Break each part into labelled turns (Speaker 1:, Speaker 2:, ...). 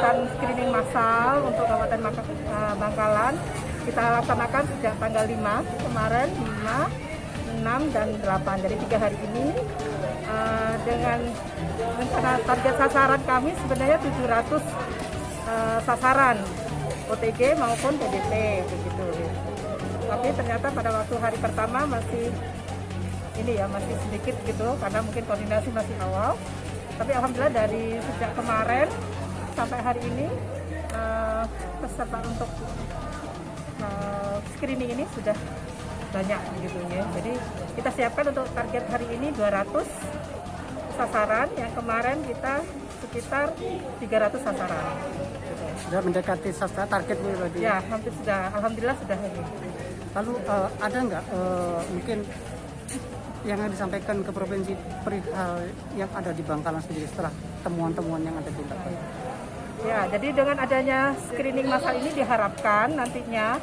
Speaker 1: kegiatan screening massal untuk Kabupaten Bangkalan kita laksanakan sejak tanggal 5 kemarin, 5, 6, dan 8. Jadi 3 hari ini dengan rencana target sasaran kami sebenarnya 700 sasaran OTG maupun PDP begitu. Tapi ternyata pada waktu hari pertama masih sedikit gitu karena mungkin koordinasi masih awal. Tapi alhamdulillah dari sejak kemarin sampai hari ini peserta untuk screening ini sudah banyak gitu ya. Jadi kita siapkan untuk target hari ini 200 sasaran, yang kemarin kita sekitar 300 sasaran.
Speaker 2: Sudah mendekati sasaran target nih berarti?
Speaker 1: Ya, hampir sudah. Alhamdulillah sudah ini.
Speaker 2: Lalu ada nggak mungkin yang disampaikan ke provinsi perihal yang ada di Bangkalan sendiri setelah temuan-temuan yang ada di Bangkalan?
Speaker 1: Ya, jadi dengan adanya screening massal ini diharapkan nantinya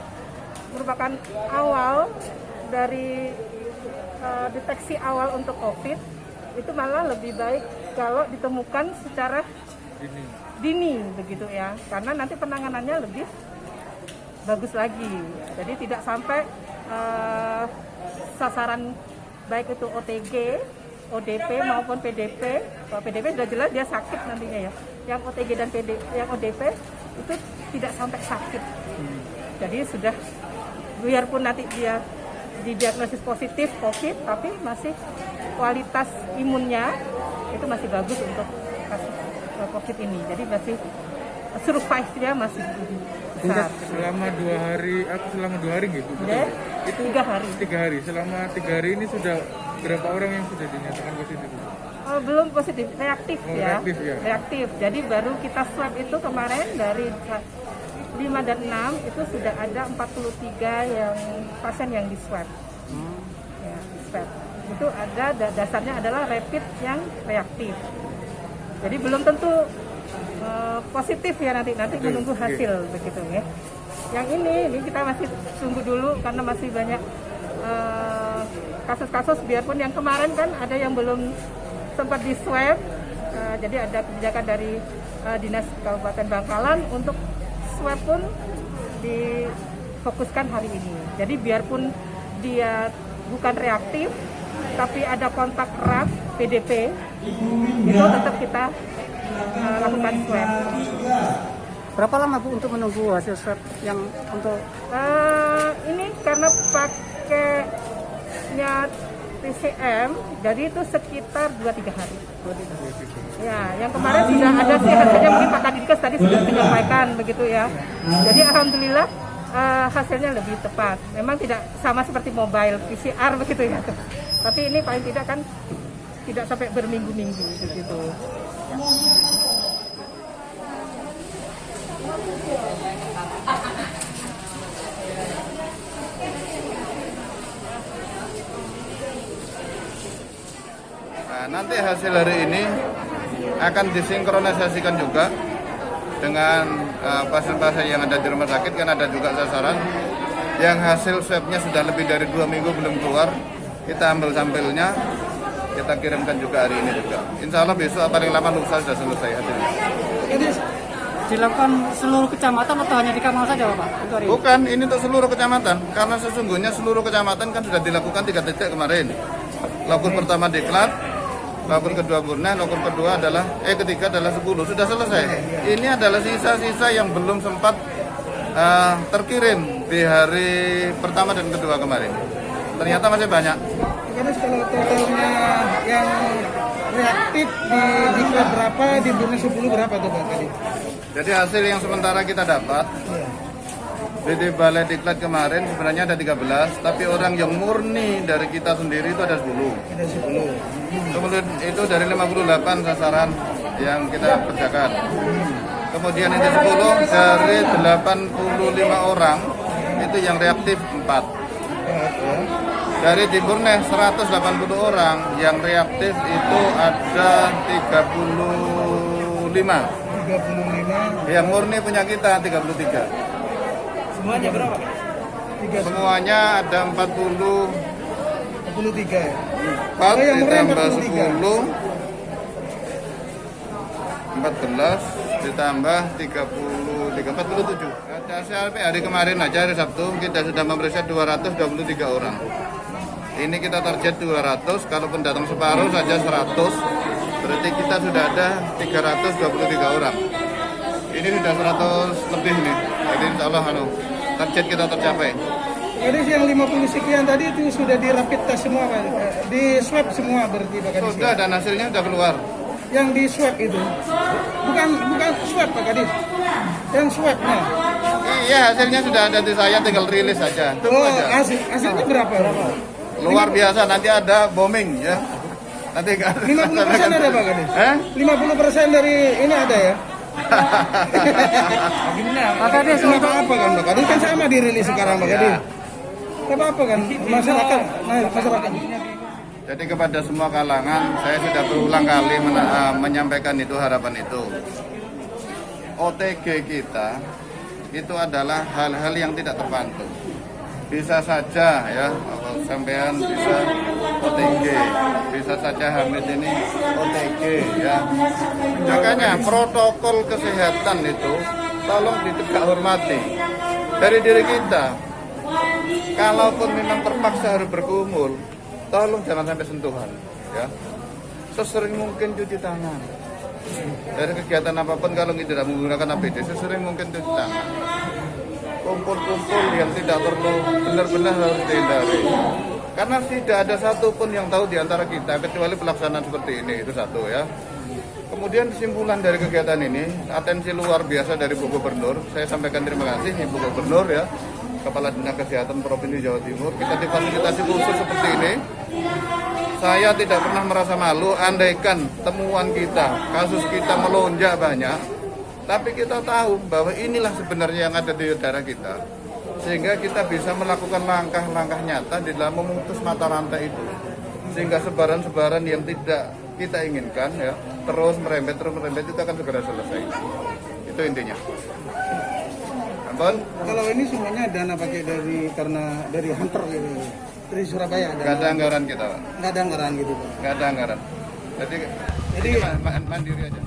Speaker 1: merupakan awal dari deteksi awal untuk COVID. Itu malah lebih baik kalau ditemukan secara dini begitu ya, karena nanti penanganannya lebih bagus lagi. Jadi tidak sampai sasaran baik itu OTG, ODP maupun PDP. Kalau PDP sudah jelas dia sakit nantinya ya. Yang OTG dan yang ODP itu tidak sampai sakit. Jadi sudah, biarpun nanti dia didiagnosis positif COVID, tapi masih kualitas imunnya itu masih bagus untuk kasus COVID ini. Jadi masih survive-nya masih besar.
Speaker 3: Selama 2 hari gitu.
Speaker 1: Ya, itu 3 hari.
Speaker 3: 3 hari. Selama 3 hari ini sudah berapa orang yang sudah dinyatakan positif?
Speaker 1: Belum positif, reaktif ya.
Speaker 3: Reaktif ya.
Speaker 1: Reaktif. Jadi baru kita swab itu kemarin dari 5 dan 6 itu sudah ada 43 yang pasien yang di swab. Ya, di swab. Itu ada dasarnya adalah rapid yang reaktif. Jadi belum tentu positif ya, nanti menunggu hasil begitu ya. Yang ini kita masih tunggu dulu karena masih banyak kasus-kasus, biarpun yang kemarin kan ada yang belum sempat di swab. Jadi ada kebijakan dari Dinas Kabupaten Bangkalan untuk swab pun difokuskan hari ini. Jadi biarpun dia bukan reaktif tapi ada kontak erat PDP, itu tetap kita lakukan swab.
Speaker 2: Berapa lama Bu untuk menunggu hasil swab yang untuk
Speaker 1: ini karena pakainya TCM, jadi itu sekitar 2-3 hari. Ya, yang kemarin sudah ada sih hasilnya, mungkin Pak Kadinkes tadi sudah menyampaikan begitu ya. Jadi alhamdulillah hasilnya lebih tepat. Memang tidak sama seperti mobile PCR begitu ya. Tapi ini paling tidak kan tidak sampai berminggu-minggu begitu.
Speaker 4: Nah, nanti hasil hari ini akan disinkronisasikan juga dengan pasien-pasien yang ada di rumah sakit, kan ada juga sasaran yang hasil swabnya sudah lebih dari 2 minggu belum keluar. Kita ambil sampelnya, kita kirimkan juga hari ini juga. Insya Allah besok paling lama lusa sudah selesai hasilnya.
Speaker 2: ini dilakukan seluruh kecamatan atau hanya di Kamal saja Pak?
Speaker 4: Bukan, ini untuk seluruh kecamatan. Karena sesungguhnya seluruh kecamatan kan sudah dilakukan 3 titik kemarin. Lokus pertama Diklat, lokus kedua Burna, lokus kedua adalah ketiga adalah 10, sudah selesai. Ini adalah sisa-sisa yang belum sempat terkirim di hari pertama dan kedua kemarin. Ternyata masih banyak.
Speaker 5: Karena kalau totalnya yang reaktif di Diklat berapa, di Burna 10 berapa tuh Pak tadi?
Speaker 4: Jadi hasil yang sementara kita dapat di Balai Diklat kemarin sebenarnya ada 13, tapi orang yang murni dari kita sendiri itu ada 10.
Speaker 5: Ada 10.
Speaker 4: Kemudian itu dari 58 sasaran yang kita kerjakan. Kemudian ini 10 dari 85 orang itu yang reaktif 4. Dari Timurnya 180 orang yang reaktif itu ada 35.
Speaker 5: 35.
Speaker 4: Yang murni punya kita 33.
Speaker 5: Semuanya berapa?
Speaker 4: Semuanya ada 40.
Speaker 5: 43 ya?
Speaker 4: 4
Speaker 5: yang murni
Speaker 4: ditambah
Speaker 5: 43.
Speaker 4: 10 14 ditambah 47. Sampai hari kemarin aja, hari Sabtu, kita sudah memeriksa 223 orang. Ini kita target 200, kalaupun datang separuh saja 100, berarti kita sudah ada 323 orang. Ini sudah 100 lebih nih, jadi insya Allah target kita tercapai.
Speaker 5: Jadi yang 50 sekian tadi itu sudah di rapid test semua Pak? Di swab semua berarti Pak Kadis?
Speaker 4: Sudah, dan hasilnya sudah keluar.
Speaker 5: Yang di swab itu? Bukan swab Pak Kadis? Yang swabnya?
Speaker 4: Iya, hasilnya sudah ada di saya, tinggal rilis saja. Tunggu aja.
Speaker 5: Hasilnya berapa?
Speaker 4: Luar biasa, nanti ada booming ya. Nanti
Speaker 5: 50% ada Pak Kadis? 50% dari ini ada ya?
Speaker 2: Pak Kadis,
Speaker 5: Kenapa apa kan Pak Kadis? Kan sama dirilis sekarang Pak Kadis. Kenapa apa kan masyarakat?
Speaker 4: Jadi kepada semua kalangan, saya sudah berulang kali menyampaikan itu, harapan itu. OTG kita itu adalah hal-hal yang tidak terpantau. Bisa saja ya, sampean bisa OTG, bisa saja Hamid ini OTG ya. Makanya protokol kesehatan itu tolong ditegak hormati dari diri kita. Kalaupun memang terpaksa harus berkumpul, tolong jangan sampai sentuhan ya. Sesering mungkin cuci tangan. Dari kegiatan apapun kalau tidak menggunakan APD, sesering mungkin cuci tangan. Kumpul-kumpul yang tidak perlu benar-benar harus dihindari. Karena tidak ada satupun yang tahu di antara kita kecuali pelaksanaan seperti ini, itu satu ya. Kemudian kesimpulan dari kegiatan ini, atensi luar biasa dari Bu Gubernur. Saya sampaikan terima kasih Ibu Gubernur ya, Kepala Dinas Kesehatan Provinsi Jawa Timur. Kita difasilitasi khusus seperti ini. Saya tidak pernah merasa malu andaikan temuan kita, kasus kita melonjak banyak. Tapi kita tahu bahwa inilah sebenarnya yang ada di daerah kita. Sehingga kita bisa melakukan langkah-langkah nyata di dalam memutus mata rantai itu. Sehingga sebaran-sebaran yang tidak kita inginkan ya, terus merembet itu akan segera selesai. Itu intinya. Ampun?
Speaker 5: Kalau ini semuanya dana pakai dari Hunter gitu. Dari Surabaya
Speaker 4: Nggak ada anggaran kita, Pak.
Speaker 5: Nggak ada anggaran gitu Pak.
Speaker 4: Nggak ada anggaran. Jadi mandiri aja.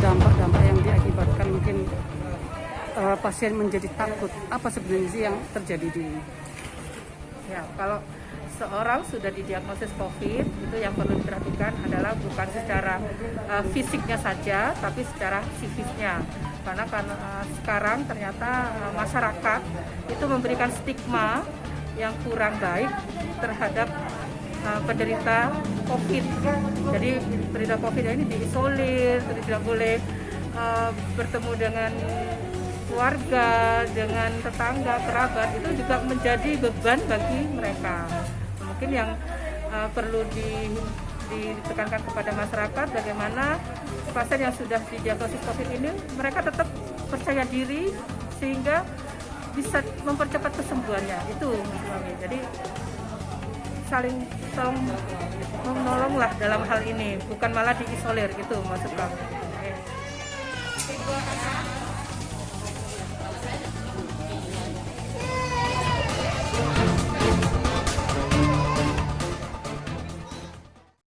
Speaker 2: dampak-dampak yang diakibatkan mungkin pasien menjadi takut. Apa sebenarnya sih yang terjadi di ini?
Speaker 1: Ya, kalau seorang sudah didiagnosis COVID, itu yang perlu diperhatikan adalah bukan secara fisiknya saja, tapi secara psikisnya. Karena sekarang ternyata masyarakat itu memberikan stigma yang kurang baik terhadap penderita COVID. Jadi penderita COVID ini diisolir, tidak boleh bertemu dengan keluarga, dengan tetangga, kerabat. Itu juga menjadi beban bagi mereka. Mungkin yang perlu ditekankan kepada masyarakat, bagaimana pasien yang sudah didiagnosis COVID ini mereka tetap percaya diri sehingga bisa mempercepat kesembuhannya. Itu jadi saling menolonglah dalam hal ini, bukan malah diisolir, itu maksud kami.